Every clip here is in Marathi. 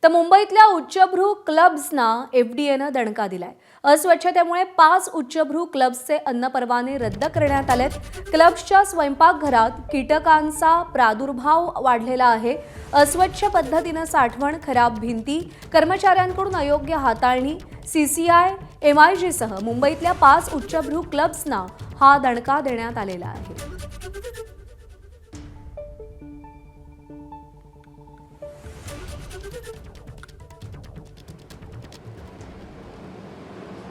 तर मुंबईतल्या उच्चभ्रू क्लब्सना एफडीएनं दणका दिलाय। अस्वच्छतेमुळे 5 उच्चभ्रू क्लब्सचे अन्न परवाने रद्द करण्यात आलेत। क्लब्सच्या स्वयंपाकघरात कीटकांचा प्रादुर्भाव वाढलेला आहे। अस्वच्छ पद्धतीने साठवण, खराब भिंती, कर्मचाऱ्यांकडून अयोग्य हाताळणी, सीसीआय, एमआयजी सह मुंबईतल्या 5 उच्चभ्रू क्लब्सना हा दणका देण्यात आलेला आहे।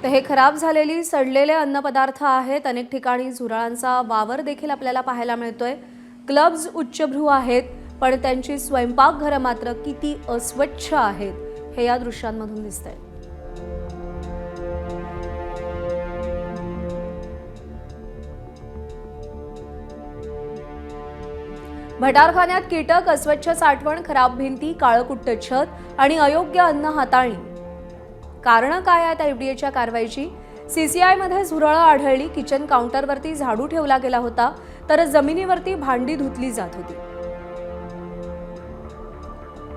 तर हे खराब झालेली सडलेले अन्नपदार्थ आहेत। अनेक ठिकाणी झुरळांचा वावर देखील आपल्याला पाहायला मिळतोय। क्लब्स उच्चभ्रू आहेत, पण त्यांची स्वयंपाकघरं मात्र किती अस्वच्छ आहेत हे या दृश्यांमधून दिसतंय। भटारखान्यात कीटक, अस्वच्छ साठवण, खराब भिंती, काळकुट्ट छत आणि अयोग्य अन्न हाताळणी। कारण काय आहेत एफडीएच्या कारवाईची? सीसीआयमध्ये झुरळं आढळली, किचन काउंटरवरती झाडू ठेवला गेला होता, तर जमिनीवरती भांडी धुतली जात होती।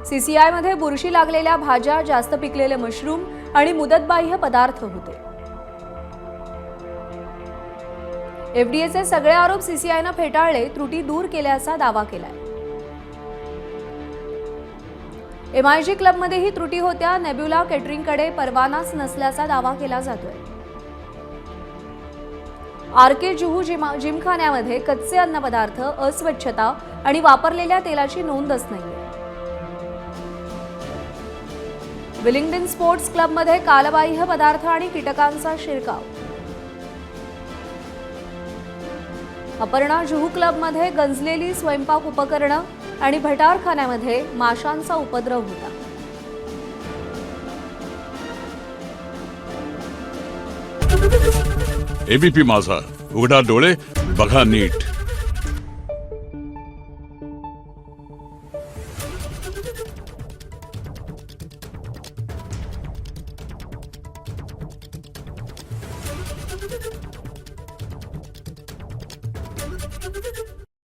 सीसीआयमध्ये बुरशी लागलेल्या भाज्या, जास्त पिकलेले मशरूम आणि मुदतबाह्य पदार्थ होते। एफडीएचे सगळे आरोप सीसीआयनं फेटाळले, त्रुटी दूर केल्याचा दावा केलाय। एमआयजी क्लबमध्येही त्रुटी होत्या। नेब्युला केटरिंगकडे परवानाच नसल्याचा दावा केला जातोय। आरके जुहू जिमखान्यामध्ये कच्चे अन्नपदार्थ, अस्वच्छता आणि वापरलेल्या तेलाची नोंदच नाहीये। विलिंग्डन स्पोर्ट्स क्लबमध्ये कालबाह्य पदार्थ आणि कीटकांचा शिरकाव। अपर्णा जुहू क्लबमध्ये गंजलेली स्वयंपाक उपकरणं आणि भटारखान्यामध्ये माशांचा उपद्रव होता। एबीपी माझा, उघडा डोळे बघा नीट।